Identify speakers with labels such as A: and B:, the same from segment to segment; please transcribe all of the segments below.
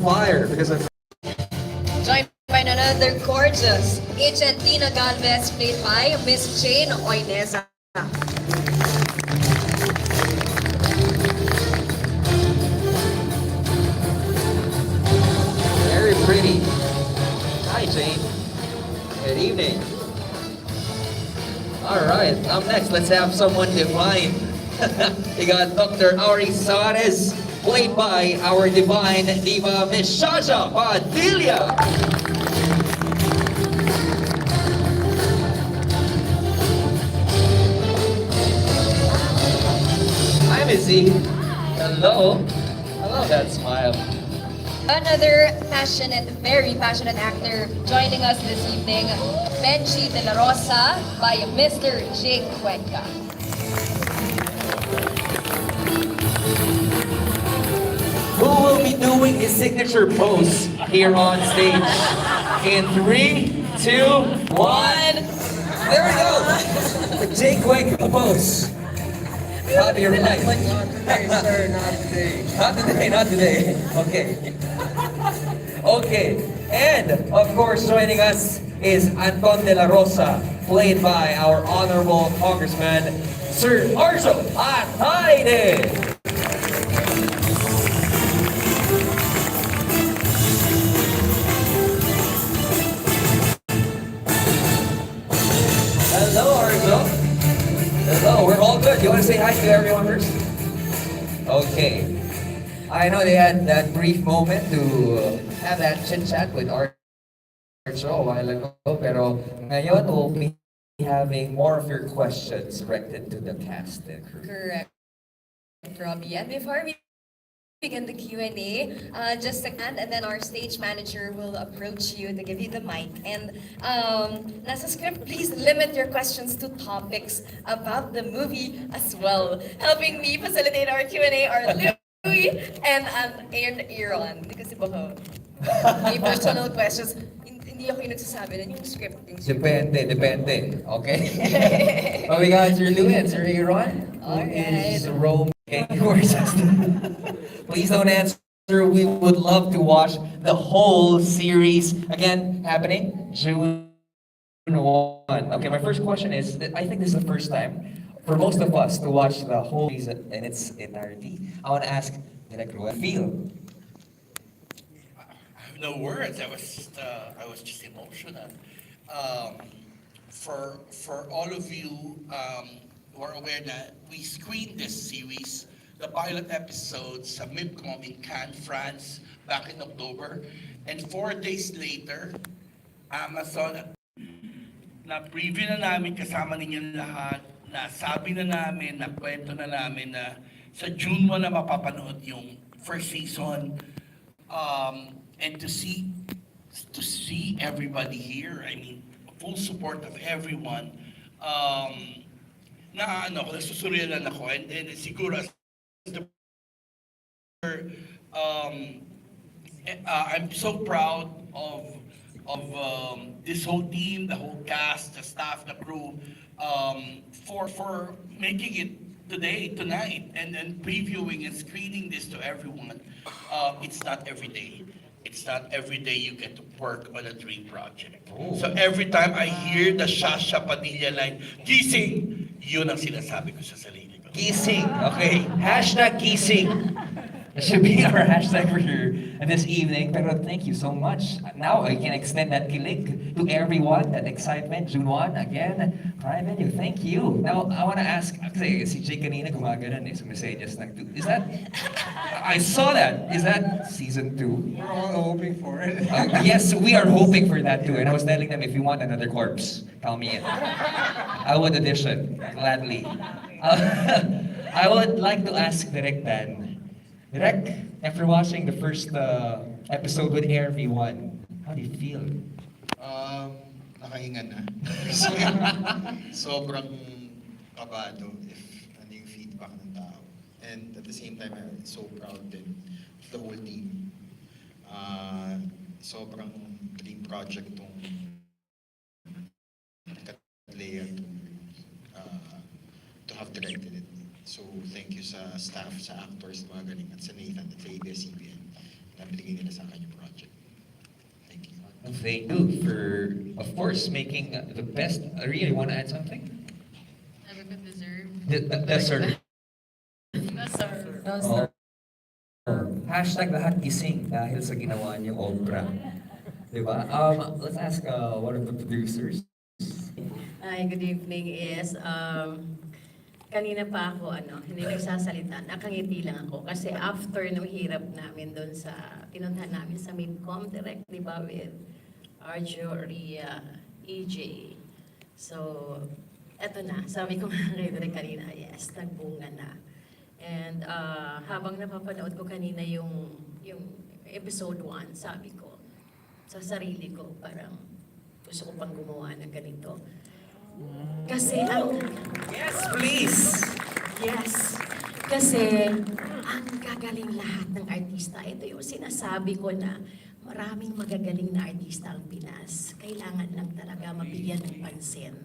A: fire because of
B: Joined by another gorgeous Agent Tina Galvez, played by Miss Jane Oineza.
A: very pretty. Hi, Jane. Good evening. All right, up next, let's have someone divine. We got Dr. Ari Suarez, played by our divine diva, Miss Shasha Padilla. Hi, Missy. Hello. I love that smile.
B: Another passionate, very passionate actor joining us this evening, Benji De La Rosa by Mr. Jake Cuenca.
A: Who will be doing his signature pose here on stage? In 3, 2, 1. There we go. Jake Wake pose. Copy your life.
C: Sir, not today.
A: Not today, not today. Okay. Okay. And of course, joining us is Anton De La Rosa, played by our honorable Congressman, Sir Arzo Ataide. Hello, Arzo. Hello, we're all good. You want to say hi to everyone first? Okay. I know they had that brief moment to have that chit-chat with Arzo a while ago, pero ngayon we'll be having more of your questions directed to the cast and crew.
B: Correct, Robbie. And before we begin the Q&A, just a and then our stage manager will approach you to give you the mic. And nasa script, please limit your questions to topics about the movie as well. Helping me facilitate our Q&A are Louie and Aaron. Kasi baka may personal questions. Hindi ako yung nagsasabi na yung script.
A: Depende. Okay? But we got Sir Louie and Sir Aaron, who is roaming. Please don't answer. We would love to watch the whole series. Again, happening June 1. Okay, my first question is, I think this is the first time for most of us to watch the whole season in its entirety. I want to ask, Director, what do you feel?
C: I have no words. I was just emotional. For all of you who are aware that we screened this series, the pilot episode sa Mediacon in Cannes, France, back in October, and 4 days later, Amazon na preview na namin kasama ninyo lahat, na sabi na namin, na kwento na namin na sa June 1 na mapapanood yung first season. And to see everybody here, I mean, full support of everyone. Nasusurrealan ako, and siguro as the I'm so proud of this whole team, the whole cast, the staff, the crew, for making it tonight, and previewing and screening this to everyone. It's not every day. It's not every day you get to work on a dream project.
A: Oh.
C: So every time I hear the Shasha Padilla line, gising, yun ang sinasabi ko sa sarili ko.
A: Gising, okay? Hashtag gising. That should be our hashtag for here this evening. Pero thank you so much. Now I can extend that kilig to everyone, that excitement. June 1, again, prime venue. Thank you. Now, I want to ask, kasi si Jay kanina gumaganon eh, sumisenyas is that, I saw that. Is that season 2?
D: We're all hoping for it.
A: Yes, we are hoping for that too. And I was telling them, if you want another corpse, call me in. I would audition, gladly. I would like to ask Direk Dan. Direk, after watching the first episode with RV1, how do you feel?
D: Nakahinga na. Sobrang kabado if ano yung feedback ng tao. And at the same time, I'm so proud din of the whole team. Sobrang dream project tong Cattleya to have directed it. So thank you sa staff, sa actors, mga galing, at sa Nathan at sa ABS-CBN na binigay nila sa akin yung project. Thank you.
A: Thank you for, of course, making the best. Ria, you want to add something?
E: Never could deserve.
A: Yes, sir.
E: Yes, sir.
A: Hashtag lahat gising dahil sa ginawa niyong obra. Diba? Let's ask one of the producers.
F: Hi, good evening is, kanina pa ako, hindi nagsasalita, nakangiti lang ako. Kasi after nung hirap namin doon sa, pinuntahan namin sa Midcom, direct, di ba, with Arjo, Ria, EJ. So, eto na, sabi ko nga kay Direk kanina, yes, nagbunga na. And habang napapanood ko kanina yung episode 1, sabi ko, sa sarili ko, parang gusto ko pang gumawa ng ganito. Kasi
A: Yes, please!
F: yes, kasi ang gagaling lahat ng artista. Ito yung sinasabi ko na maraming magagaling na artista ang Pinas. Kailangan lang talaga mabigyan ng pansin.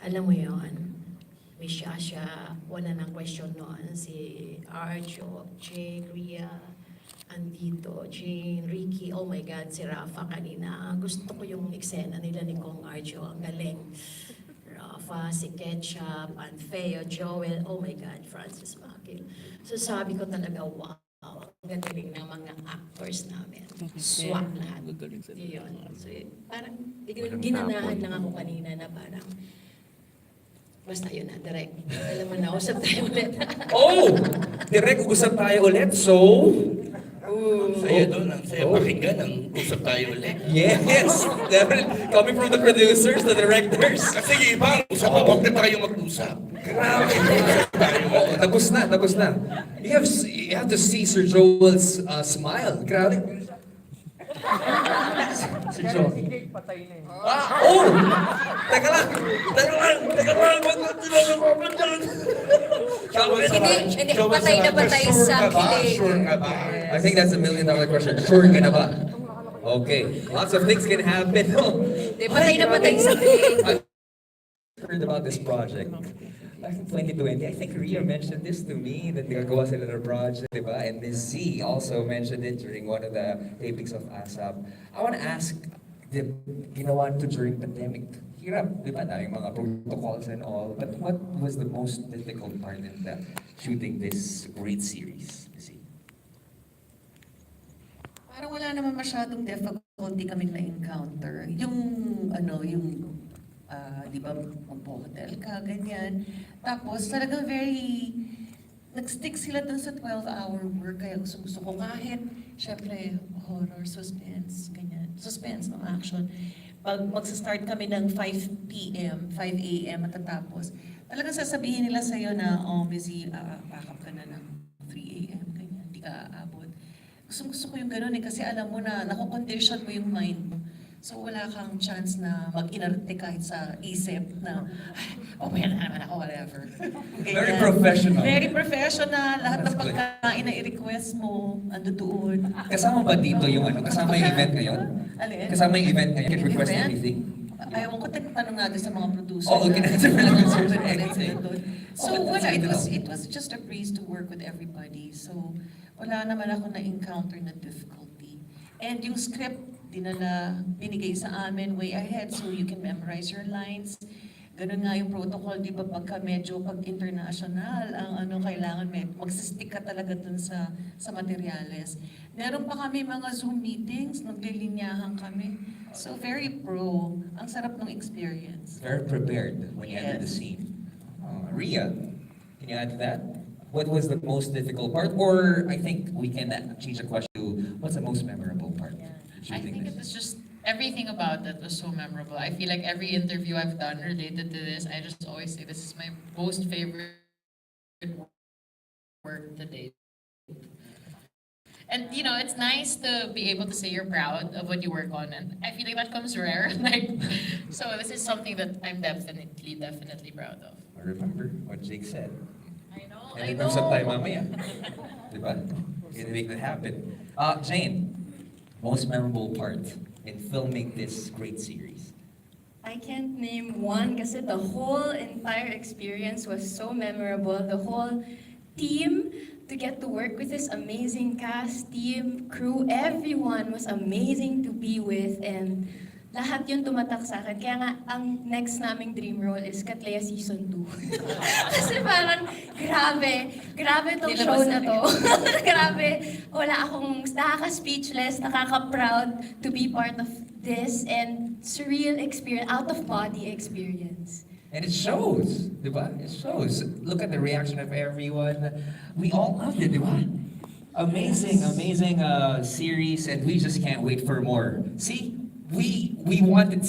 F: Alam mo yon, may Shasha, wala nang question noon. Si Arjo, Jay, Ria, andito, Jane, Ricky, oh my God, si Rafa kanina. Gusto ko yung eksena nila ni Kong Arjo, ang galing. Rafa, si Ketchup, Anfeo, Joel, oh my God, Francis Makil. So sabi ko talaga, wow, ang gagaling ng mga actors namin. Swak lahat. Yun. So parang ginanahan lang ako kanina na parang, basta yun na, direct. Alam mo na, usap tayo ulit.
A: Oh! Direct, usap tayo ulit. So,
C: Ang saya doon, ang saya pakinggan, ang usap tayo ulit.
A: yes! Coming from the producers, the directors.
C: Kasi yung iba, usap pa, huwag na tayo mag-usap.
A: Grabe. Oh, tapos na. You have to see Sir Joel's smile. Grabe. Sir Joel. Oh! Teka lang!
B: Hindi, patay na patay sa kilig.
C: Sure ka ba?
A: I think that's $1 million question. Sure ka na ba? Okay. Lots of things can happen.
B: Hindi, patay na patay sa kilig.
A: I heard about this project. Back in 2020, I think Ria mentioned this to me, that gagawa sila ng project, diba? And Miss Z also mentioned it during one of the tapings of ASAP. I want to ask, ginawa to during pandemic. Hirap, di ba? Daming mga protocols and all. But what was the most difficult part in the shooting this great series? Miss Z?
G: Parang wala naman masyadong difficulty kaming na-encounter. Di ba, magpo-hotel ka, ganyan. Tapos, talagang nag-stick sila dun sa 12-hour work. Kaya gusto ko kahit, syempre, horror, suspense, ganyan. Suspense, no, action. Pag magsa-start kami ng 5 p.m., 5 a.m. matatapos, talagang sasabihin nila sa'yo na, oh, busy, pack up ka na ng 3 a.m., ganyan, hindi ka aabot. Gusto ko yung ganun kasi alam mo na nakocondition mo yung mind mo. So wala kang chance na mag-inarte kahit sa isip na, okay na naman ako, whatever.
A: Very professional.
G: Very professional. Lahat
A: That's
G: ng
A: good.
G: pagkain na i-request mo, ando doon.
A: Kasama ba dito yung kasama yung event ngayon?
G: Alin?
A: Kasama yung event ngayon? Can request
G: Event?
A: anything?
G: Ayaw ko tanong natin sa mga producers.
A: Oo, kinatanong ng producers.
G: So
A: Okay,
G: wala,
A: that's good to know.
G: it was just a breeze to work with everybody. So wala naman ako na-encounter na difficulty. And yung script, binigay sa amin way ahead so you can memorize your lines. Ganun nga yung protocol, di ba, pag international, ang kailangan magsistick ka talaga dun sa materyales. Meron pa kami mga Zoom meetings, naglilinyahan kami. So very pro. Ang sarap ng experience.
A: Very prepared when you enter the
G: Yes.
A: scene. Ria, can you add to that? What was the most difficult part? Or I think we can change the question to what's the most memorable part?
E: I think it was just everything about it was so memorable. I feel like every interview I've done related to this, I just always say this is my most favorite work to date. And it's nice to be able to say you're proud of what you work on, and I feel like that comes rare. So this is something that I'm definitely proud of.
A: Remember what Jake said.
E: I know.
A: And usap tayo mamaya. Diba? You can make that happen. Jane, most memorable part in filming this great series?
H: I can't name one kasi the whole entire experience was so memorable. The whole
F: team to get to work with this amazing cast, team, crew, everyone was amazing to be with, and lahat yun tumatak sa akin. Kaya nga, ang next naming dream role is Cattleya Season 2. Kasi parang, grabe tong show na to. Grabe, wala akong nakaka-speechless, nakaka-proud to be part of this, and surreal experience, out-of-body experience.
A: And it shows, di ba? It shows. Look at the reaction of everyone. We all loved it, di ba? Amazing, amazing series, and we just can't wait for more. See, we wanted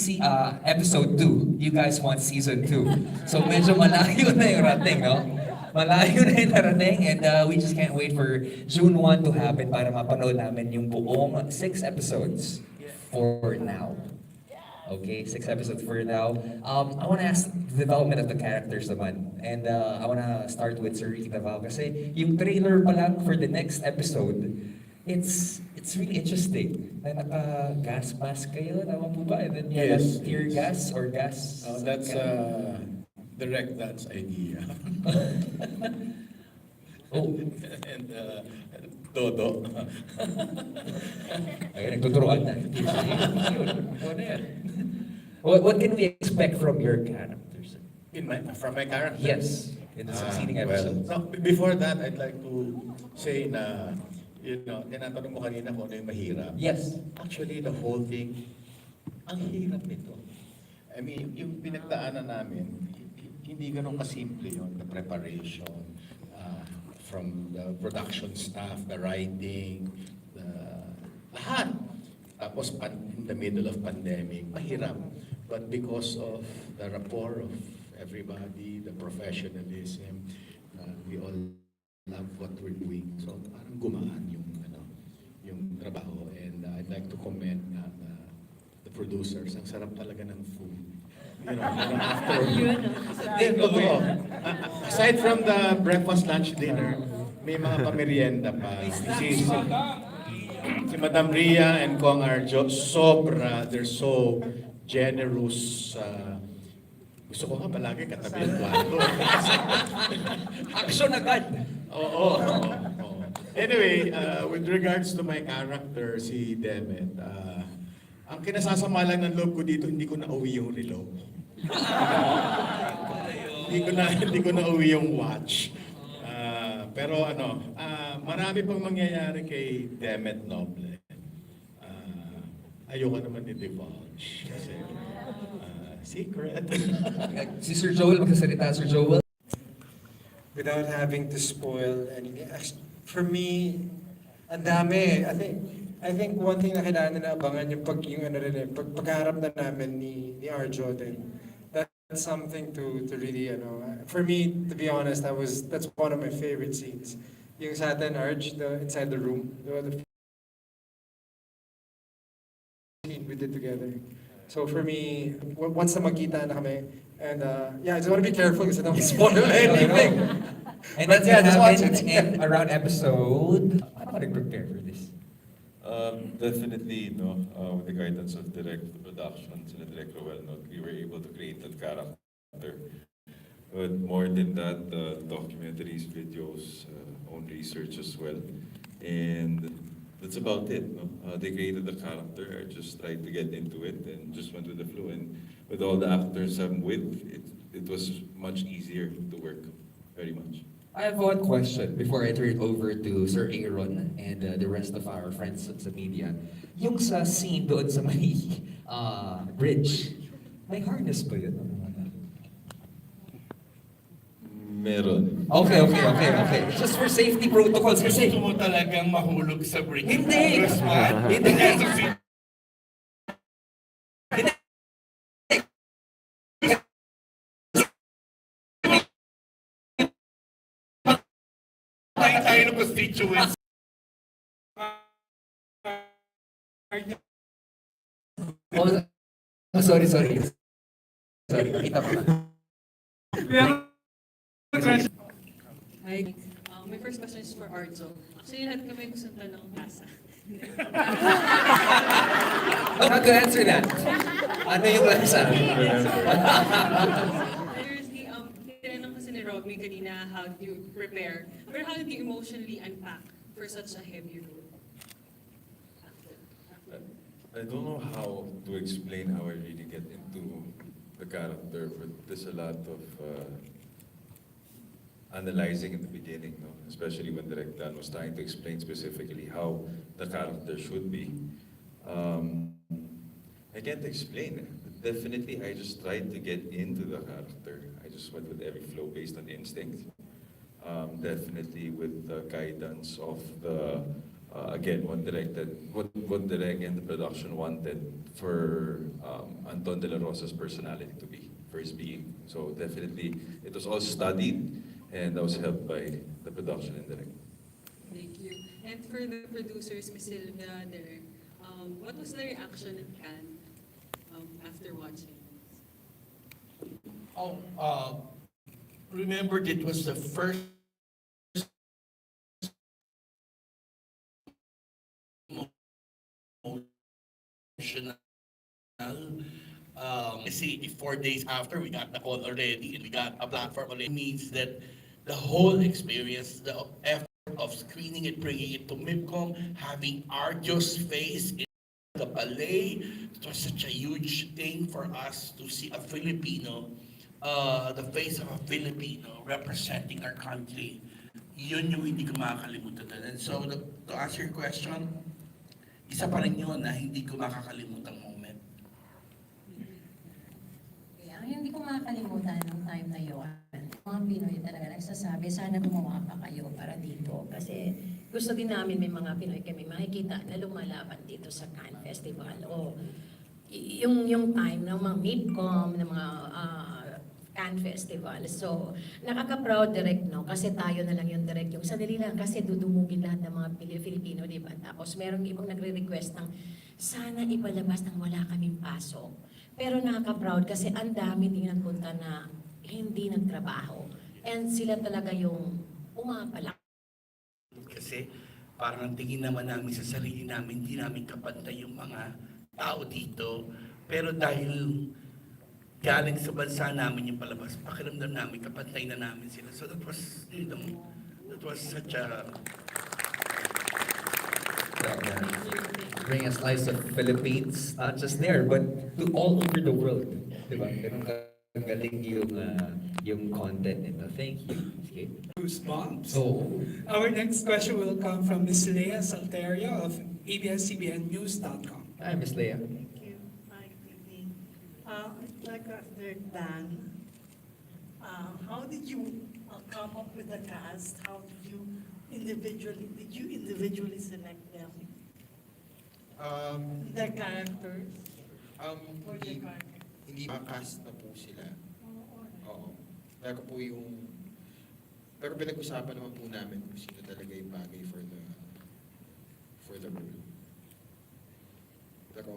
A: episode 2. You guys want season 2. So medyo malayo na yung rating, no? Malayo na yung narating, and we just can't wait for June 1 to happen para mapanood namin yung buong 6 episodes for now. Okay, 6 episodes for now. I want to ask the development of the characters naman. And I want to start with Sir Ricky Davao kasi yung trailer pa lang for the next episode, it's really interesting. Na naka-gas mask kayo, tama po ba? And then you have
H: Yes,
A: tear
H: yes.
A: gas or gas?
H: That's direct that's idea.
A: Oh,
H: And Todo.
A: ay, nagtuturoan na. Ano yan? What can we expect from your characters?
H: From my character?
A: Yes, in the succeeding
H: Well,
A: episodes.
H: no, before that, I'd like to say na, tinatanong mo kanina kung ano yung mahirap.
A: Yes.
H: Actually, the whole thing, ang hirap nito. I mean, yung pinagdaanan namin, hindi ganun kasimple yun, the preparation, from the production staff, the writing, lahat. Tapos in the middle of pandemic, mahirap. But because of the rapport of everybody, the professionalism, we all love what we're doing. So parang gumaan yung trabaho. And I'd like to commend the producers. Ang sarap talaga ng food. After... Totoo. Aside from the breakfast, lunch, dinner, may mga pamerienda pa. Si Madam Ria and Kong are they're so generous. Gusto ko nga palagi katabi ang plato.
A: Action agad!
H: Oo. Anyway, with regards to my character, si Demet, ang kinasasama lang ng loob ko dito, hindi ko na uwi yung relo. hindi ko na uwi yung watch. Pero marami pang mangyayari kay Demet Noble. Ayoko naman i-divulge kasi secret.
A: Si Sir Joel, magsasalita, Sir Joel.
I: Without having to spoil anything. For me, ang dami. I think one thing na kailangan na abangan yung pagkaharap na namin ni Arjo din. That's something to really, for me, to be honest, that's one of my favorite scenes. Yung sa atin, Arj, inside the room, the scene we did together. So for me, once na magkita na kami, and I just want to be careful kasi I don't spoil anything.
A: And that's gonna happen in around episode... Paano ka nag-prepare for this?
J: Definitely, with the guidance of Direct Productions and Direct Roel, we were able to create that character. But more than that, documentaries, videos, own research as well. And that's about it. They created the character. I just tried to get into it and just went with the flow. And with all the actors I'm with, it was much easier to work, very much.
A: I have one question before I turn it over to Sir Aaron and the rest of our friends sa media. Yung sa scene doon sa may bridge, may harness ba yun?
J: Meron.
A: Okay. Just for safety protocols kasi.
C: Gusto mo talagang mahulog sa break.
A: Hindi! Hindi!
C: Tayo ng constituents.
A: Sorry. Sorry, kita ko na.
K: Hi. My first question is for Arjo. Actually, lahat kami gusto tanong kasa.
A: How to answer that? Ano yung lasa?
K: Seriously, tinanong kasi ni Robby kanina how do you prepare. Pero how do you emotionally unpack for such a heavy role?
J: I don't know how to explain how I really get into the character, but there's a lot of analyzing in the beginning, no? Especially when Direk Dan was trying to explain specifically how the character should be. I can't explain it, but definitely I just tried to get into the character. I just went with every flow based on instinct. Definitely with the guidance of the, again, what Direk and the production wanted for Anton De La Rosa's personality to be, for his being. So definitely, it was all studied, and I was helped by the production and Direk.
K: Thank you. And for the producers, Ms. Sylvia, Derek, what was the reaction at Cannes after watching?
C: Remember, it was the first emotional. See, 4 days after, we got the call already, and we got a platform already. It means that the whole experience, the effort of screening it, bringing it to MIPCOM, having Arjo's face in the ballet, it was such a huge thing for us to see a Filipino, the face of a Filipino representing our country. Yun yung hindi ko makakalimutan. And so, to answer your question, isa pa rin yun na hindi ko makakalimutang moment.
F: Kaya ang hindi ko makakalimutan ng time na yun, mga Pinoy talaga nagsasabi, sana gumawa pa kayo para dito. Kasi gusto din namin may mga Pinoy kami makikita na lumalaban dito sa Cannes Festival. O yung time ng mga MIPCOM, ng mga Cannes Festival. So, nakaka-proud direct, no? Kasi tayo na lang yung direct. Yung sadali lang kasi dudumugin lahat ng mga Filipino, di ba? Tapos merong ibang nagre-request ng sana ipalabas ng wala kaming pasok. Pero nakaka-proud kasi ang dami din nagpunta na hindi nagtrabaho. And sila talaga yung umapalak.
C: Kasi parang tingin naman namin sa sarili namin, hindi namin kapantay yung mga tao dito. Pero dahil galing sa bansa namin yung palabas, pakiramdam namin, kapantay na namin sila. So that was, that was such a...
A: Bring a slice of Philippines, not just there, but to all over the world. Diba? Ganun kagaling yung content nito. Thank you. Okay.
L: Goosebumps.
A: So,
L: Our next question will come from Ms. Leia Salterio of ABS-CBNnews.com.
A: hi, Miss Leia.
M: Thank you. Hi, good evening. I'd like to ask Dan, how did you come up with the cast? How did you individually select them? Their characters? Or their characters?
D: Hindi makast na po sila. Oo. Pero po pero pinag-usapan naman po namin kung sino talaga yung bagay for the role. Pero,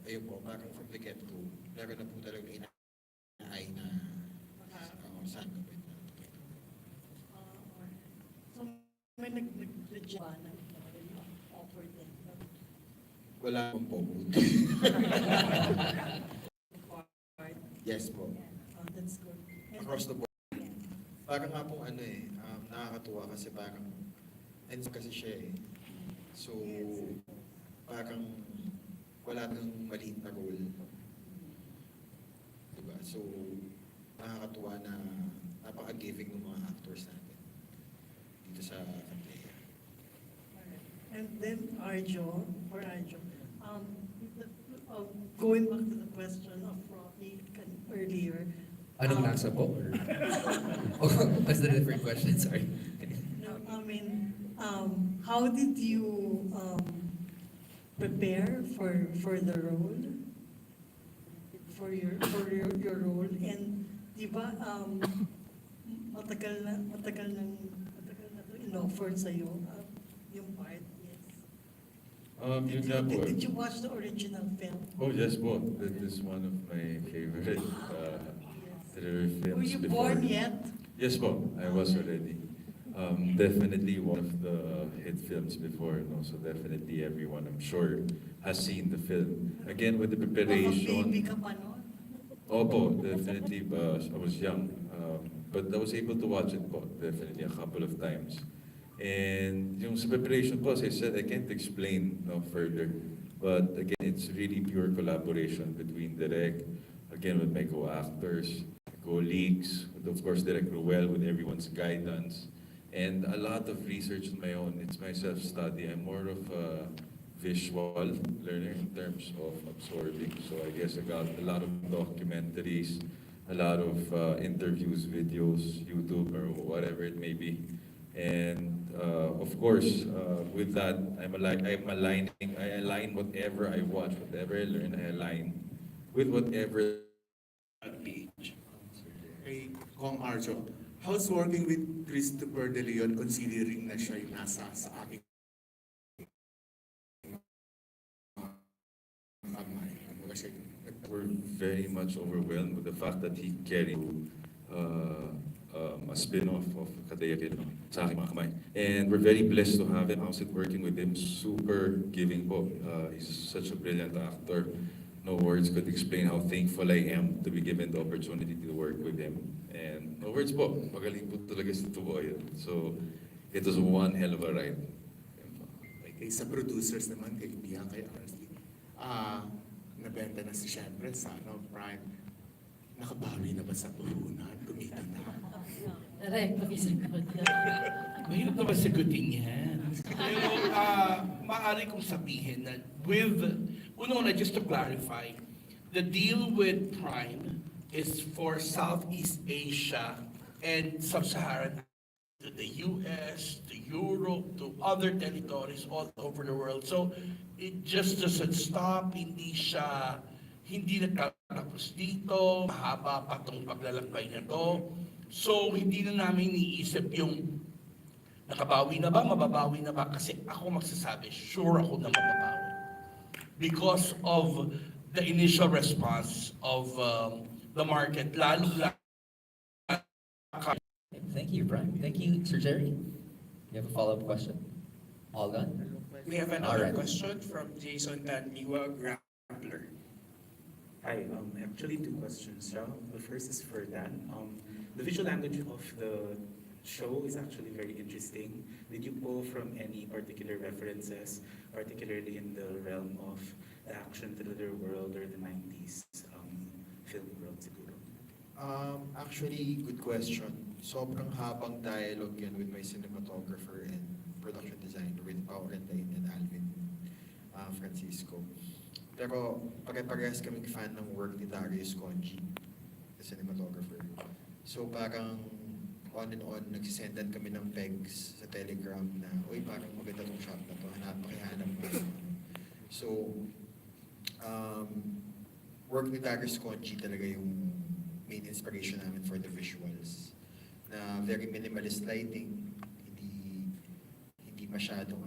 D: ayun po, parang from the get-go, meron na po talaga ina-eye na saan gawin na.
M: So, may nag-legit ba na offer din?
D: Wala pong po. Yes po.
M: That's good.
D: Across the board. Parang nga pong nakakatuwa kasi parang, and kasi siya eh. So, parang wala nang maliit na role. Diba? So, nakakatuwa na napaka-giving ng mga actors natin dito sa Cattleya.
M: And then Arjo, going back to the question of Rocky earlier.
A: Anong nasa po? Oh, that's the different question, sorry.
M: I mean, how did you prepare for the role? For your role, and di ba matagal na to in-offer sa'yo yung part, yes.
J: Yun nga po.
M: Did you watch the original film?
J: Oh yes po, that is one of my favorite thriller films
M: Were you
J: before.
M: born yet?
J: Yes po, I was already. Definitely one of the hit films before, no? So definitely everyone, I'm sure, has seen the film. Again, with the
M: Mga baby
J: preparation.
M: ka pa noon?
J: Opo, definitely. I was young. But I was able to watch it po, definitely a couple of times. And yung sa preparation po, as I said, I can't explain no further. But again, it's really pure collaboration between Direk, again with my co-actors, colleagues, with of course Direk Ruel with everyone's guidance, and a lot of research on my own. It's my self-study. I'm more of a visual learner in terms of absorbing. So I guess I got a lot of documentaries, a lot of interviews, videos, YouTube, or whatever it may be. And of course, with that, I align whatever I watch, whatever I learn, I align with whatever
N: page. Kay Kong Arjo, how's working with Christopher De Leon considering na siya yung nasa sa aking kamay? Kasi
J: we're very much overwhelmed with the fact that he carried a spin-off of Cattleya sa aking mga kamay. And we're very blessed to have him. How's it working with him? Super giving po. He's such a brilliant actor. No words could explain how thankful I am to be given the opportunity to work with him. And no words po, magaling po talaga si Tuboy. So, it was one hell of a ride.
N: kay sa producers naman, kay Pia, kay RSD, nabenta na si siyempre sa Prime. Nakabawi na ba sa puhunan? Kumita na.
F: Direk, pakisagot.
C: Mahirap naman sagutin yan. Pero maaari kong sabihin na una, just to clarify, the deal with Prime is for Southeast Asia and Sub-Saharan, to the US, to Europe, to other territories all over the world. So it just doesn't stop, hindi nagtatapos dito, mahaba pa itong paglalakbay na to. So hindi na namin iniisip yung nakabawi na ba, mababawi na ba? Kasi ako magsasabi, sure ako na mababawi. Because of the initial response of the market, lalo.
A: Thank you, Brian. Thank you, Sir Jerry. You have a follow-up question? All done?
L: We have another question from Jason Tanmiwa, Grappler.
O: Hi, actually two questions. The first is for Dan. The visual language of the show is actually very interesting. Did you pull from any particular references, particularly in the realm of the action thriller world or the 90s film world siguro?
D: Actually, good question. Sobrang habang dialogue yan with my cinematographer and production designer with Paurentain and Alvin Francisco. Pero pare-parehas kaming fan ng work ni Darius Conji, the cinematographer. So parang on and on, nagsisendan kami ng pegs sa Telegram na, uy, parang maganda tong shot na to, pakihanap mo. So, work ni Darius Conji talaga yung main inspiration namin for the visuals. Na very minimalist lighting, hindi masyadong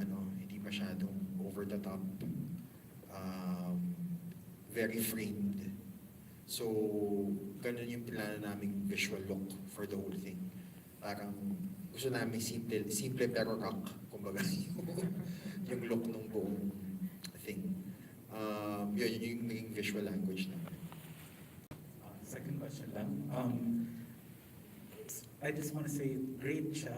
D: over the top. Very framed. So, ganun yung plano naming visual look for the whole thing. Parang gusto namin simple pero rock, kumbaga yung look ng buong thing. Yun yung naging visual language namin.
O: Second question lang. I just want to say, great siya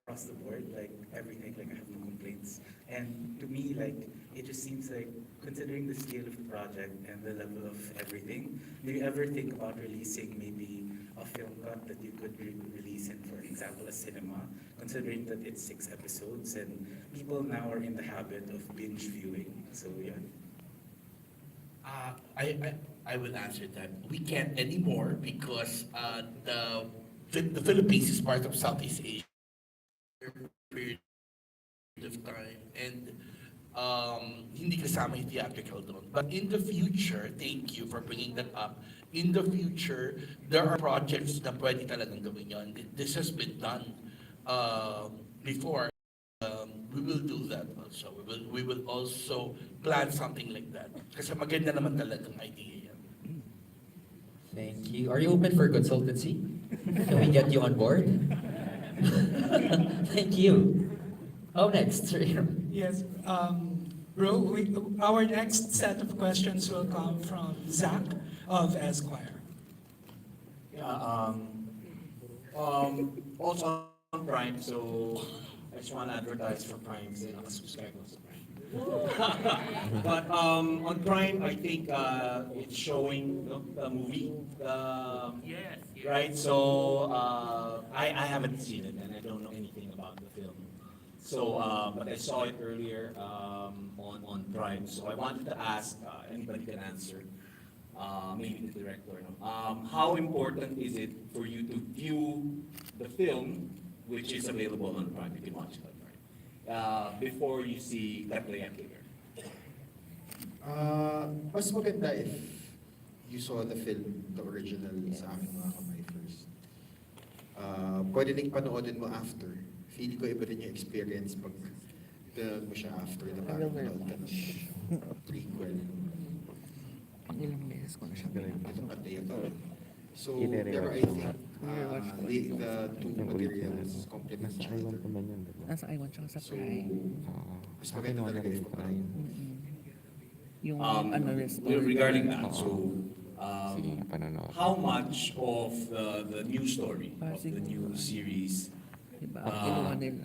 O: across the board, like everything, like I have no complaints. And to me, like, it just seems like, considering the scale of the project and the level of everything, do you ever think about releasing maybe a film cut that you could release in, for example, a cinema, considering that it's 6 episodes and people now are in the habit of binge viewing, so yeah.
C: I will answer that. We can't anymore because the Philippines is part of Southeast Asia period of time, and hindi kasama yung theatrical doon. But in the future, thank you for bringing that up. In the future, there are projects na pwede talagang gawin yun. This has been done before. We will do that also. We will also plan something like that. Kasi maganda naman talagang idea yan.
A: Thank you. Are you open for consultancy? Can we get you on board? Thank you. Oh, next, sir.
L: Yes, bro, our next set of questions will come from Zach of Esquire.
P: Yeah,
H: Also on Prime, so I just want to advertise for Prime kasi nakasubscribe ko sa Prime. But on Prime, I think it's showing the movie.
C: Yes, yes.
H: Right, so I haven't seen it and I don't know anything about the film. So, but I saw it earlier on Prime. So I wanted to ask, anybody can answer, maybe the director. No? How important is it for you to view the film, which is available on Prime? You can watch it on Prime before you see Cattleya Killer.
D: Mas maganda if you saw the film, the original sa aking mga kamay first. Pwede rin panoodin mo after. Feeling ko iba rin yung experience pag pinanood mo siya after na parang panood ka ng prequel.
A: Ilang beses ko na siya
D: Itong Cattleya Killer. So, pero I think the two materials complement each other.
A: Nasa iWatch siya sa
D: So,
A: Prime.
D: mas maganda talaga if Prime.
A: Yung
H: Regarding that, so how much of the new story of the new series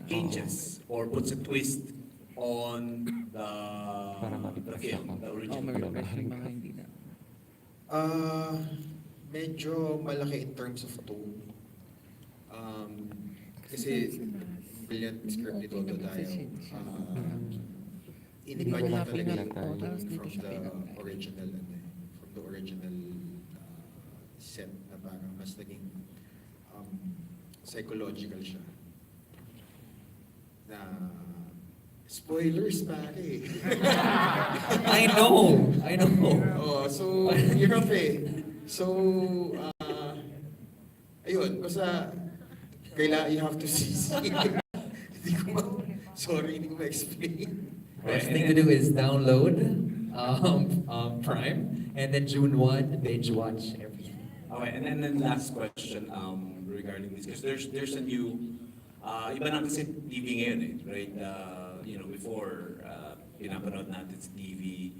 H: changes or puts a twist on the film, the original?
D: Medyo malaki in terms of tone. Kasi brilliant script ni Toto tayo. Iniba niya talaga yung tone from the original set na parang mas naging psychological siya. Na spoilers pare.
A: I know.
D: Oh, so hirap eh. So ayun, basta you have to see. Sorry, hindi ko ma-explain.
A: Best thing to do is download Prime and then June 1 binge watch everything.
H: Okay, and then last question regarding this, because there's a new, iba na kasi TV ngayon eh, right? Before, pinapanood natin sa TV,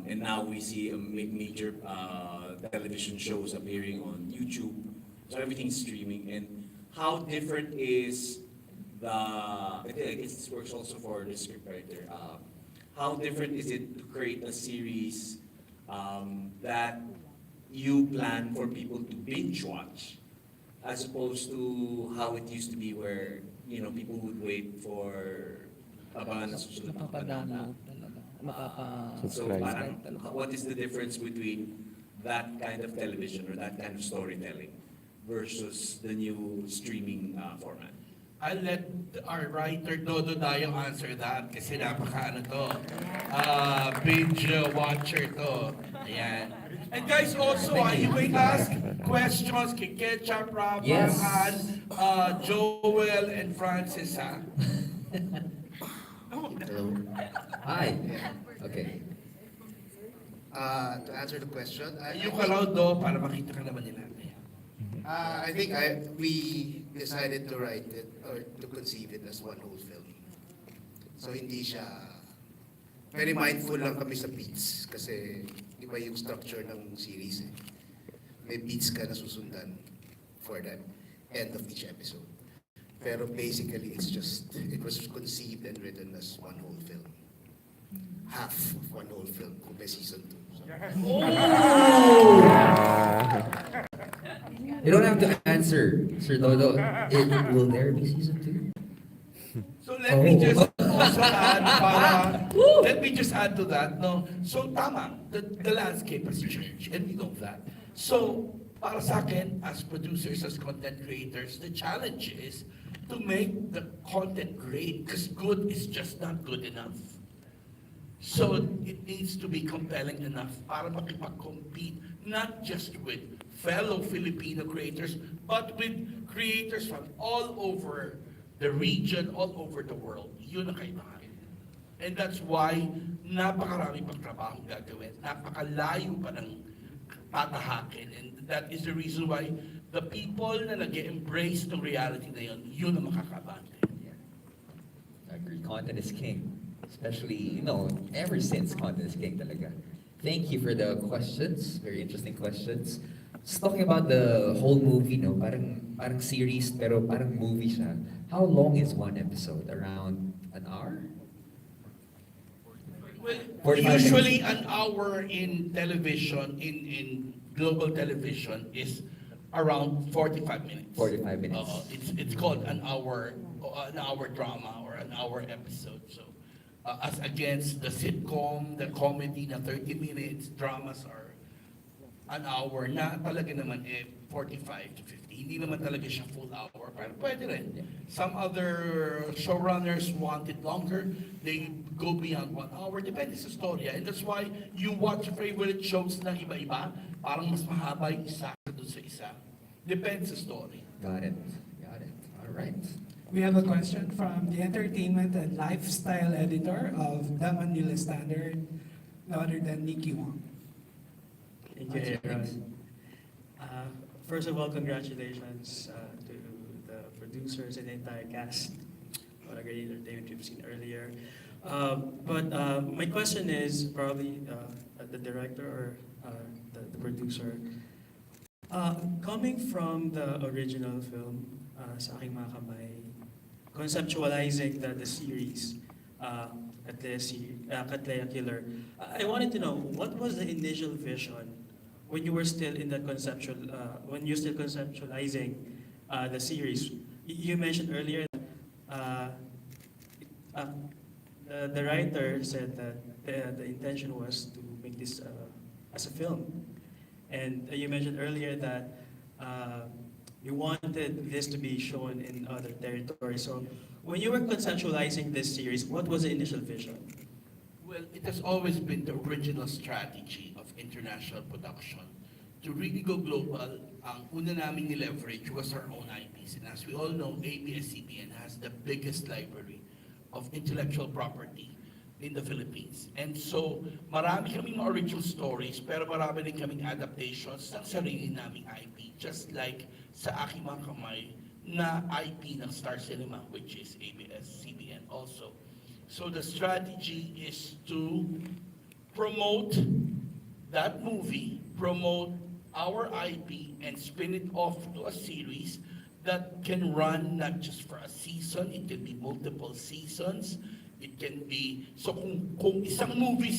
H: and now we see a major television shows appearing on YouTube, so everything's streaming, and how different is I guess this works also for the scriptwriter. How different is it to create a series that you plan for people to binge watch, as opposed to how it used to be, where people would wait for abangan na susunod na kabanata. So parang, what is the difference between that kind of television or that kind of storytelling versus the new streaming format?
C: I'll let our writer Dodo Dayo answer that kasi napaka binge watcher to. Ayan. And guys, also, you may ask questions kay Ketchup, Rafa,
A: Yes.
C: Han, Joel, and Francis.
D: Hello.
A: Hi. Okay.
P: To answer the question,
C: Yung kalaw do para makita ka naman nila.
P: I think we decided to write it or to conceive it as one whole film. So hindi siya, very mindful lang kami sa beats kasi di ba yung structure ng series eh. May beats ka na susundan for the end of each episode. Pero basically it was conceived and written as one whole film. Half of one whole film kung may season 2. So.
A: You don't have to answer, Sir Dodo. Will there be season 2?
C: So let me just also add, let me just add to that, no? So tama, the landscape has changed, and we know that. So, para sa akin, as producers, as content creators, the challenge is to make the content great, because good is just not good enough. So it needs to be compelling enough para makipag-compete, not just with fellow Filipino creators, but with creators from all over the region, all over the world. Yun ang kailangan. And that's why napakarami pang trabaho gagawin. Napakalayo pa ng tatahakin. And that is the reason why the people na nag-embrace ng reality na yun ang makakabante.
A: I agree. Content is king. Especially, ever since content is king talaga. Thank you for the questions. Very interesting questions. Just talking about the whole movie, no? Parang series, pero parang movie siya. How long is one episode? Around an hour?
C: Well,
A: 45
C: usually
A: minutes.
C: an hour in television, in global television, is around 45 minutes.
A: 45 minutes.
C: It's called an hour drama or an hour episode. So, as against the sitcom, the comedy na 30 minutes, dramas are an hour na talaga naman 45 to 50. Hindi naman talaga siya full hour. Pero pwede rin. Some other showrunners want it longer. They go beyond 1 hour. Depende sa storya. And that's why you watch favorite shows na iba-iba. Parang mas mahaba yung isa doon sa isa. Depende sa story.
A: Got it. Got it. All right.
L: We have a question from the entertainment and lifestyle editor of The Manila Standard, no other than Nikki Wong.
Q: Thank you, Aaron. First of all, congratulations to the producers and the entire cast. What a great entertainment we've seen earlier. But my question is probably the director or the producer. Coming from the original film, Sa Aking Mga Kamay, conceptualizing the series, Cattleya Killer, I wanted to know, what was the initial vision when you were still in the when you're still conceptualizing the series? You mentioned earlier the writer said that the intention was to make this as a film. And you mentioned earlier that you wanted this to be shown in other territories. So when you were conceptualizing this series, what was the initial vision?
C: Well, it has always been the original strategy of international production. To really go global, ang una namin ni-leverage was our own IPs. And as we all know, ABS-CBN has the biggest library of intellectual property in the Philippines. And so, marami kaming original stories, pero marami rin kaming adaptations ng sarili naming IP. Just like sa Aking Mga Kamay na IP ng Star Cinema, which is ABS-CBN also. So the strategy is to promote that movie, promote our IP, and spin it off to a series that can run not just for a season, it can be multiple seasons, it can be, so kung isang movie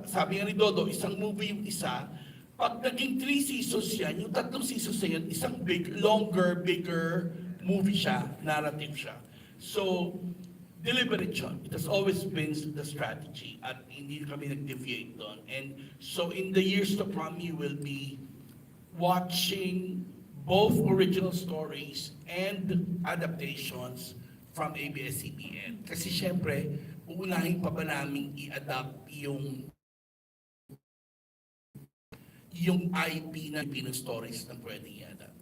C: sabi nga ni Dodo, isang movie yung isa, pag naging 3 seasons yan, yung 3 seasons na yun, isang bigger movie siya, narrative siya. So, deliberate siya. It has always been the strategy at hindi kami nag-deviate doon. And so in the years to come, you will be watching both original stories and adaptations from ABS-CBN. Kasi syempre, uunahin pa ba namin i-adapt yung IP na Filipino stories na pwedeng i-adapt.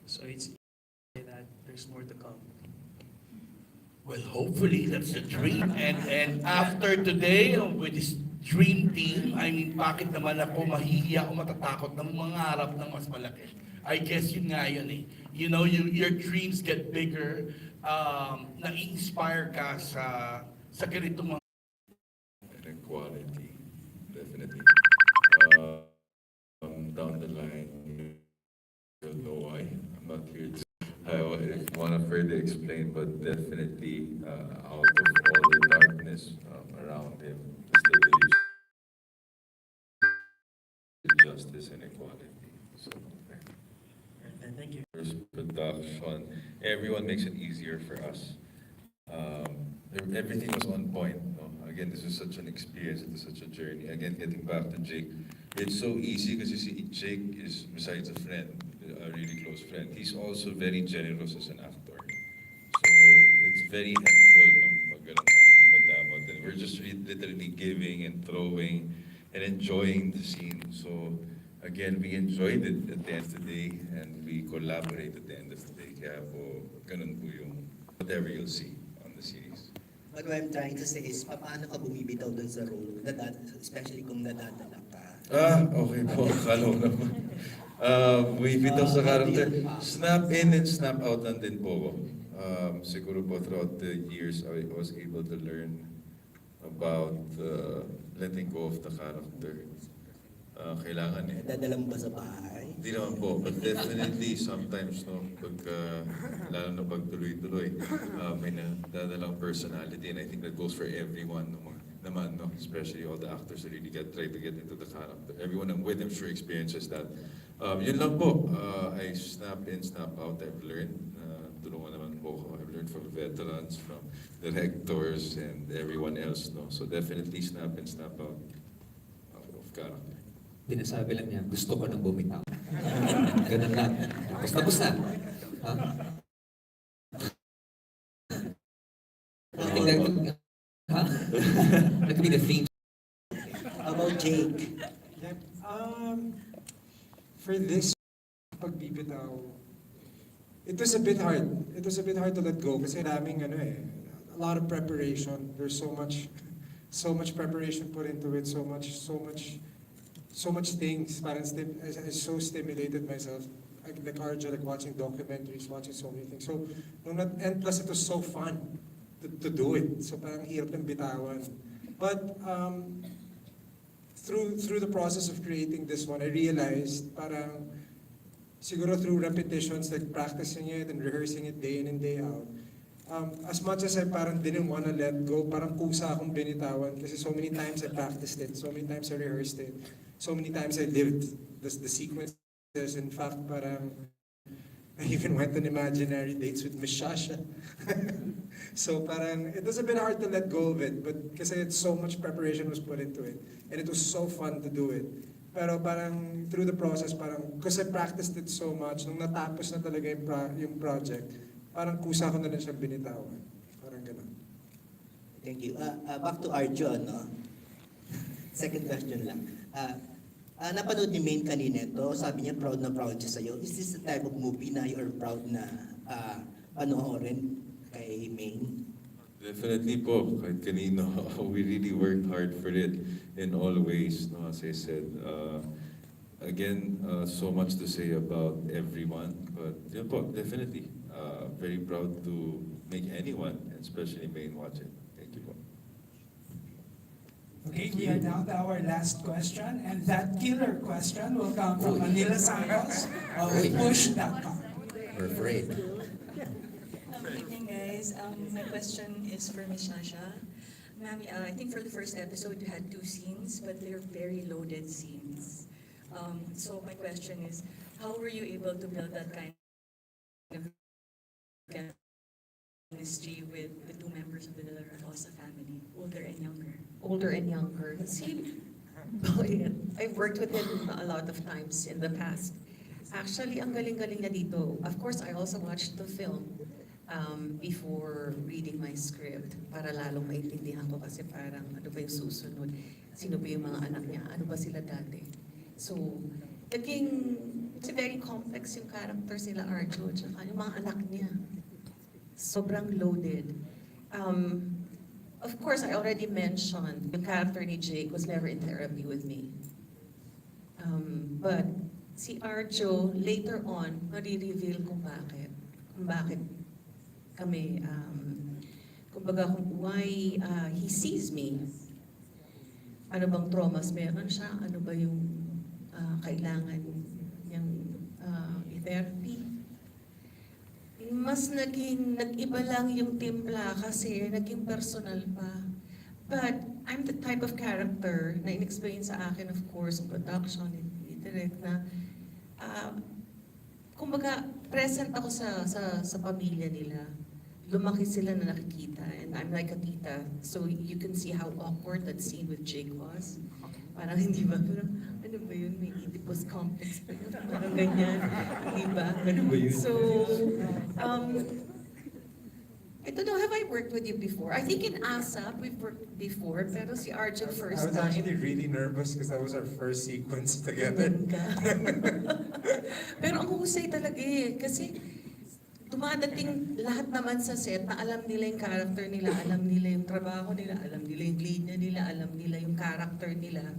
Q: So it's that there's more to come.
C: Well, hopefully that's the dream. And after today, with this dream team, I mean, bakit naman ako mahihiya o matatakot ng mga harap ng mas malaki? I guess yun nga yun eh. You know, your dreams get bigger. Na-inspire ka sa ganitong mga...
J: Inequality, definitely. Down the line, you'll know why. I'm not here to... I want to further explain, but definitely out of all the darkness around him, still believes in justice and equality. So,
Q: Thank you.
J: first production, everyone makes it easier for us. Everything was on point. No? Again, this is such an experience, it is such a journey. Again, getting back to Jake, it's so easy because you see, Jake is, besides a friend, a really close friend, he's also very generous as an actor. So it's very helpful, no? Pag ganun na, di madamot. And we're just literally giving and throwing and enjoying the scene. So again, we enjoyed it at the end of the day and we collaborate at the end of the day. Kaya po, ganun po yung whatever you'll see on the series.
R: But what I'm trying to say is, paano ka bumibitaw dun sa role, especially kung nadadala ka?
J: Okay po. Akala ko naman. Bumibitaw sa character. Snap in and snap out lang din po ako. Siguro po throughout the years, I was able to learn about letting go of the character. kailangan eh.
R: Dadala mo ba sa bahay?
J: Hindi naman po, but definitely sometimes, no, lalo na pag tuloy-tuloy, may nadadalang personality, and I think that goes for everyone naman, no, especially all the actors that really try to get into the character. Everyone I'm with, I'm sure experiences that. Yun lang po, I snap in, snap out, I've learned. Tulungan naman po ako. I've learned from veterans, from directors, and everyone else, no. So definitely snap in, snap out of character.
A: Pinasabi lang niya, gusto ko nang bumitaw. Ganun lang. Tapos na. Ha? I think that could, huh? That could be the theme.
R: How about Jake?
I: Yep. For this pagbibitaw, it was a bit hard. It was a bit hard to let go kasi daming a lot of preparation. There's so much preparation put into it, so much things. Parang I so stimulated myself. Like Arjo, like watching documentaries, watching so many things. So, and plus it was so fun to do it. So parang hirap ng bitawan. But through the process of creating this one, I realized parang siguro through repetitions, like practicing it and rehearsing it day in and day out, as much as I parang didn't want to let go, parang kusa akong binitawan kasi so many times I practiced it, so many times I rehearsed it, so many times I lived the sequences. In fact, parang I even went on imaginary dates with Miss Shasha. So parang it was a bit hard to let go of it, but kasi so much preparation was put into it, and it was so fun to do it. Pero parang through the process, parang because I practiced it so much, nung natapos na talaga yung project, parang kusa ko na rin siyang binitawan. Parang gano'n.
R: Thank you. Back to Arjo, no? Second question lang. Napanood ni Maine kanina ito, sabi niya proud na proud siya sa'yo. Is this the type of movie na you're proud na panoorin kay Maine?
J: Definitely po, kahit kanino, we really worked hard for it in all ways, no, as I said. Again, so much to say about everyone, but yun po, definitely, very proud to make anyone, especially Maine, watch it. Thank you po.
L: Okay, we are down to our last question, and that killer question will come from Manila Santos of Push.com.
A: We're afraid.
S: Good evening, guys. My question is for Ms. Shasha. Ma'am, I think for the first episode you had 2 scenes, but they're very loaded scenes. So my question is, how were you able to build that kind of chemistry with the 2 members of the De La Rosa family, older and younger?
G: Older and younger. See, I've worked with him a lot of times in the past. Actually, ang galing-galing niya dito. Of course, I also watched the film before reading my script para lalong maintindihan ko kasi parang ano ba yung susunod, sino ba yung mga anak niya, ano ba sila dati. So, it's very complex yung character sila Arjo, tsaka yung mga anak niya. Sobrang loaded. Of course, I already mentioned the character ni Jake was never in therapy with me. But si Arjo, later on, marireveal kung bakit kami, kumbaga why he sees me. Ano bang traumas meron siya? Ano ba yung kailangan niyang i-therapy? Mas nag-iba lang yung timpla kasi naging personal pa. But I'm the type of character na in-explain sa akin, of course, production, direct na, kumbaga, present ako sa pamilya nila. Lumaki sila na nakikita, and I'm like a tita. So you can see how awkward that scene with Jake was. Parang hindi ba, pero ano ba yun, may Oedipus complex pa yun, parang ganyan, di ba? Ano ba yun? So, I don't know, have I worked with you before? I think in ASAP, we've worked before, pero si Arjo first
I: I was
G: time.
I: actually really nervous because that was our first sequence together.
G: Pero ang husay talaga eh, kasi dumadating lahat naman sa set na alam nila yung character nila, alam nila yung trabaho nila, alam nila yung linya nila, alam nila yung character nila.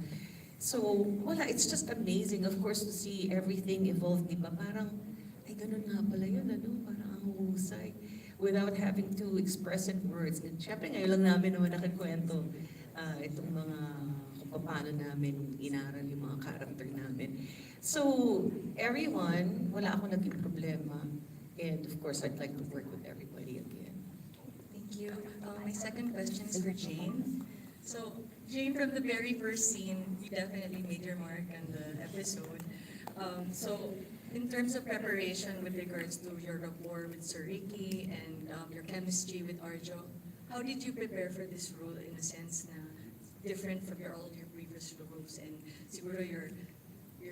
G: So, wala, it's just amazing, of course, to see everything evolve, di ba? Parang, ay ganun nga pala yun, ano? Parang ang husay. Without having to express in words. And syempre, ngayon lang namin naman nakikwento itong mga kung paano namin inaral yung mga character So, everyone, wala akong naging problema. And of course, I'd like to work with everybody again.
S: Thank you. My second question is for Jane. So, Jane, from the very first scene, you definitely made your mark on the episode. So, in terms of preparation with regards to your rapport with Sir Ricky and your chemistry with Arjo, how did you prepare for this role in a sense na different from all your previous roles and siguro your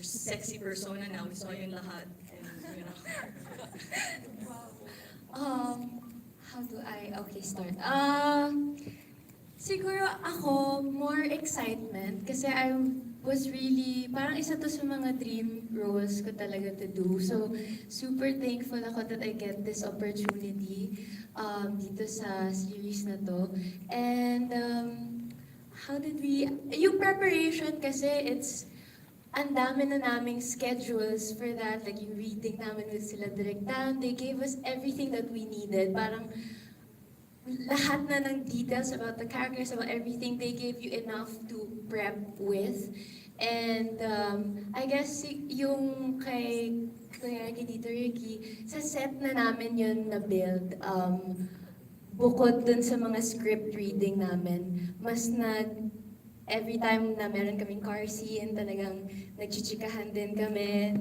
S: sexy persona now, we saw yun lahat and you know.
F: How do I, okay, start. Siguro ako, more excitement kasi I was really, parang isa to sa mga dream roles ko talaga to do. So, super thankful ako that I get this opportunity dito sa series na to. And how did we, yung preparation kasi ang dami na naming schedules for that. Like yung reading namin with sila Direk Dan, they gave us everything that we needed. Parang lahat na ng details about the characters, about everything, they gave you enough to prep with. And I guess yung kay Tito Ricky, sa set na namin yun na-build. Bukod dun sa mga script reading namin, every time na meron kaming car scene, talagang nagchichikahan din kami.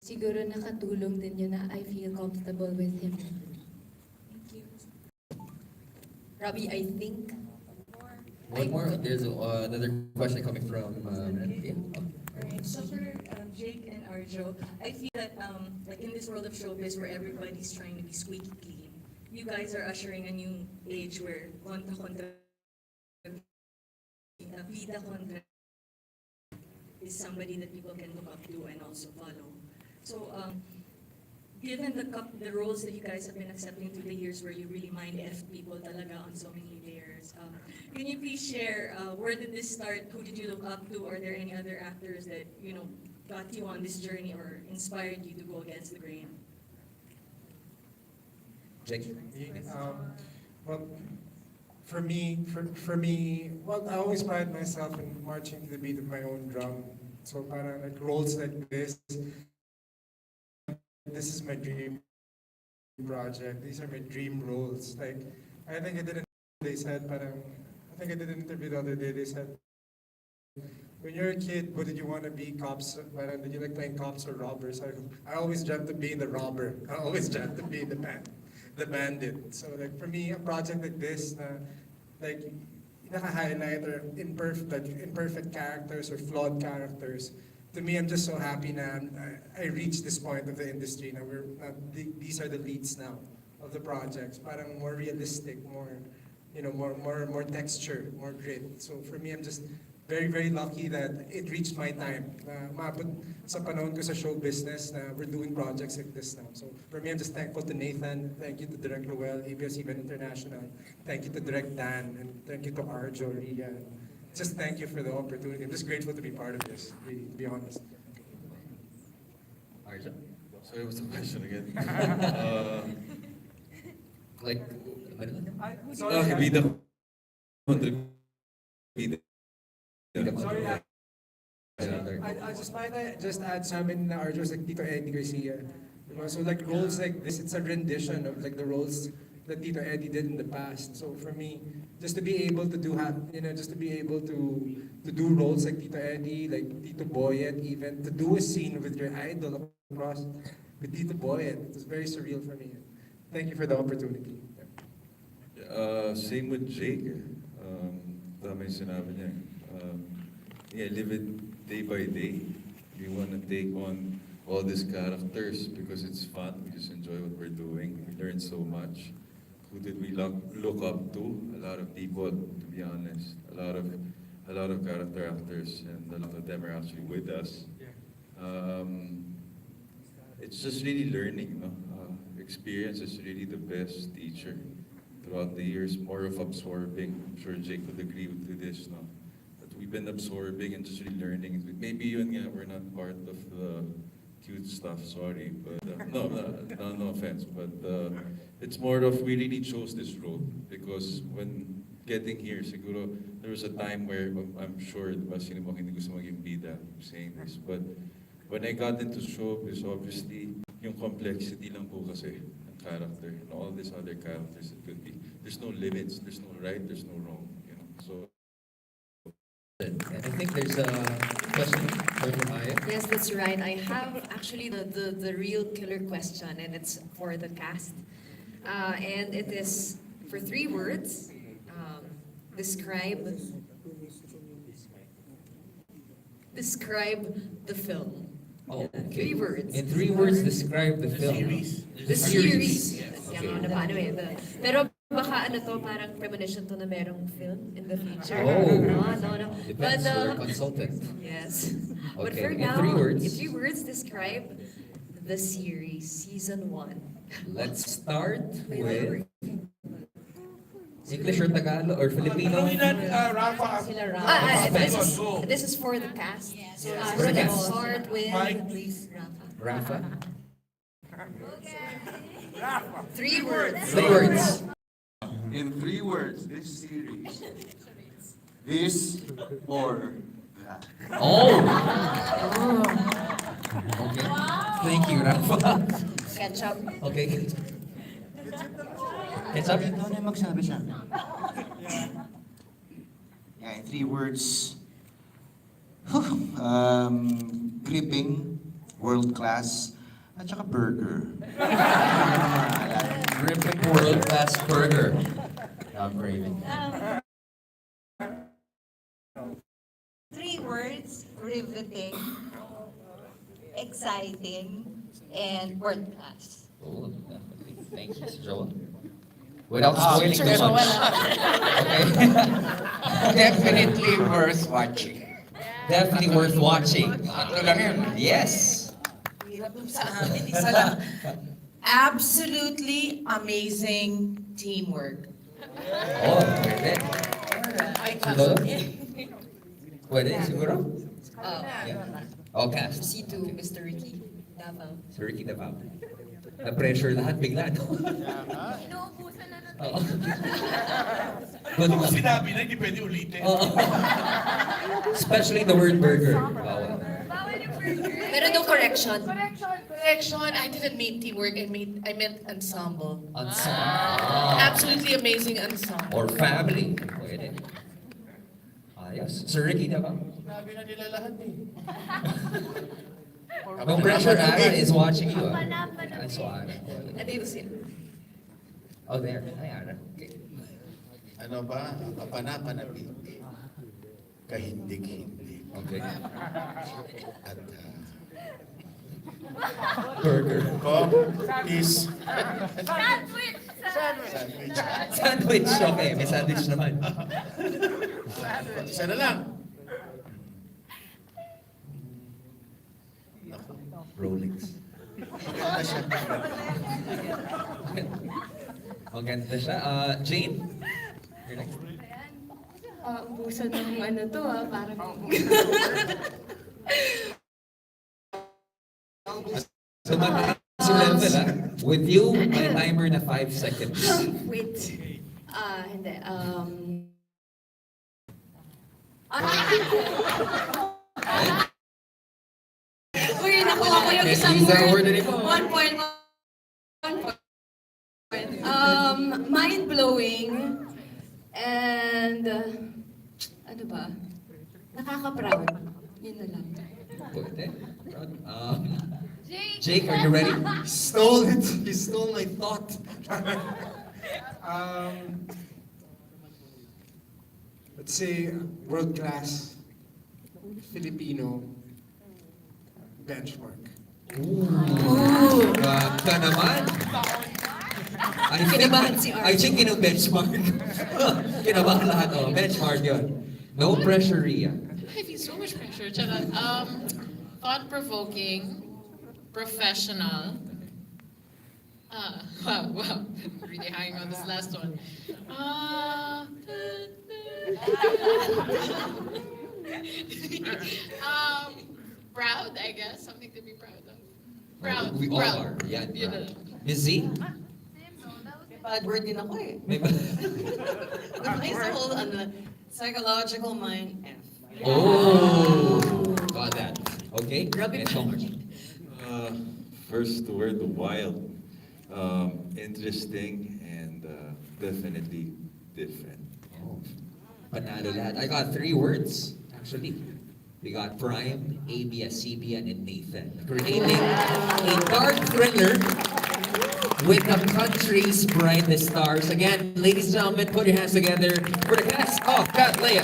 F: Siguro nakatulong din yun na I feel comfortable with him. Robbie, I think.
A: One more. There's another question coming from.
S: Alright, so for Jake and Arjo, I feel that like in this world of showbiz where everybody's trying to be squeaky clean, you guys are ushering a new age where kontra is somebody that people can look up to and also follow. So given the roles that you guys have been accepting through the years where you really mind F people talaga on so many layers, can you please share where did this start? Who did you look up to? Are there any other actors that, you know, got you on this journey or inspired you to go against the grain?
A: Jake?
I: Well, for me, well, I always pride myself in marching to the beat of my own drum. So parang like roles like this is my dream project. These are my dream roles. Like, I think I did an interview the other day, they said, when you're a kid, what did you want to be? Cops? Did you like playing cops or robbers? I always dreamt of being the robber. I always dreamt of being the bandit. So like for me, a project like this, like naka-highlight or imperfect characters or flawed characters. To me, I'm just so happy now. I reached this point of the industry now. These are the leads now of the projects. Parang more realistic, more, you know, more texture, more grit. So for me, I'm just very, very lucky that it reached my time. Maabot sa panahon ko sa show business na we're doing projects like this now. So for me, I'm just thankful to Nathan. Thank you to Direk Roel, ABS-CBN International. Thank you to Direk Dan, and thank you to Arjo, Ria. Just thank you for the opportunity. I'm just grateful to be part of this, really, to be honest.
A: Arjo?
J: Sorry, what's the question again?
A: Like,
J: okay, bida
I: Sorry, I just might just add something na Arjo's like Tito Eddie Garcia. So like roles like this, it's a rendition of like the roles that Tito Eddie did in the past. So for me, just to be able to do do roles like Tito Eddie, like Tito Boyet, even to do a scene with your idol across with Tito Boyet, it was very surreal for me. Thank you for the opportunity.
J: Same with Jake. Tama yung sinabi niya. Yeah, live it day by day. We want to take on all these characters because it's fun. We just enjoy what we're doing. We learn so much. Who did we look up to? A lot of people, to be honest. A lot of character actors, and a lot of them are actually with us. It's just really learning, no? Experience is really the best teacher. Throughout the years, more of absorbing. I'm sure Jake would agree with this, no? That we've been absorbing and just really learning. Maybe yun nga, we're not part of the cute stuff, sorry, but no offense, but it's more of we really chose this road because when getting here, siguro, there was a time where I'm sure, diba, sino mo hindi gusto maging bida, I'm saying this, but when I got into showbiz, obviously, yung complexity lang po kasi ng character, and all these other characters it could be. There's no limits, there's no right, there's no wrong, you know, so.
A: And I think there's a question from Maya.
B: Yes, that's right. I have actually the real killer question, and it's for the cast. And it is for 3 words. Describe the film.
A: Oh, okay.
B: 3 words.
A: In 3 words, describe the film.
B: The series.
A: Okay.
B: Yan, ano, ano eh. Pero baka ano to, parang premonition to na merong film in the future.
A: Oh.
B: No.
A: Depends,
B: But,
A: we're a consultant.
B: Yes. But
A: Okay,
B: for
A: in
B: now,
A: 3 words.
B: in 3 words, describe the series, season 1.
A: Let's start with English or Tagalog or Filipino?
C: Rafa.
B: This is for the cast. So
A: For the
B: let's
A: cast.
B: start with
C: Mike, please.
A: Rafa?
B: 3 words.
A: 3 words.
T: In 3 words, this series. This or that.
A: Oh! Okay. Thank you, Rafa.
B: Ketchup.
A: Okay. Ketchup?
P: Ikaw na yung magsabi siya. Yeah, in 3 words. Gripping, world class, at saka burger.
A: Gripping world-class burger. I'm craving.
U: 3 words, riveting, exciting, and world class.
A: Oh, definitely. Thank you, Joel. Without spoiling too much. Okay.
V: Definitely worth watching.
A: Definitely worth watching.
V: Ito lang yun.
G: Yes. Sa amin, isa lang. Absolutely amazing teamwork.
A: Oh, pwede.
G: Ay,
A: Siguro? Pwede, siguro?
B: Oh.
A: Yeah. Oh, cast.
B: Proceed to Mr. Ricky Davao.
A: Sir Ricky Davao. Na-pressure lahat bigla, no?
B: Inuubusan na natin.
A: Oo.
C: Kung sinabi na, hindi pwede ulitin.
A: Oo. Especially the word burger. Bawal.
B: Pero no correction.
E: Correction, I didn't mean teamwork, I meant ensemble.
A: Ensemble.
E: Absolutely amazing ensemble.
A: Or family. Pwede. Ayos. Sir Ricky Davao.
T: Sinabi na nila lahat eh.
A: No pressure, Ara is watching you. That's why.
B: Andito siya.
A: Oh, there. Hi, Ara. Okay.
H: Ano ba? Kapanapanabik. Kahindig-hindig.
A: Okay.
H: At
A: Burger.
H: Ko is
U: Sandwich!
H: sandwich.
A: Sandwich. Okay, may sandwich naman.
H: Isa na lang.
A: Rolex.
H: Maganda siya.
A: Maganda siya. Jane? You're next.
F: Ubusan ng ano to parang...
A: So, mataas yung level, With you, may timer na 5 seconds.
B: Wait. Hindi. Uy, nakuha ko yung isang
A: Use that
B: word.
A: word anymore.
B: 1 point. Mind-blowing. And, ano ba? Nakaka-proud. Yun na lang.
A: Pwede. Jake, are you ready?
I: Stole it. He stole my thought. Let's say world-class Filipino benchmark.
A: Ooh. Ka naman.
B: Kinabahan si Art.
A: I think benchmark. Kinabahan lahat. Oh, benchmark yun. No pressure, Ria.
E: I feel so much pressure. Charot. Thought-provoking, professional. Wow. Really hanging on this last one. Proud, I guess. Something to be proud of. Proud.
A: We all
E: proud.
A: are. Yeah,
E: You know.
A: proud. Miss Z?
G: bad word din ako eh.
A: May ba-
G: Replace the whole psychological mind F.
A: Oh! Got that. Okay? Next one.
J: First word, wild. Interesting and definitely different.
A: Oh, panalo lahat. I got 3 words, actually. We got Prime, ABS-CBN, and Nathan. Creating a dark thriller with the country's brightest stars. Again, ladies and gentlemen, put your hands together for the cast of Cattleya.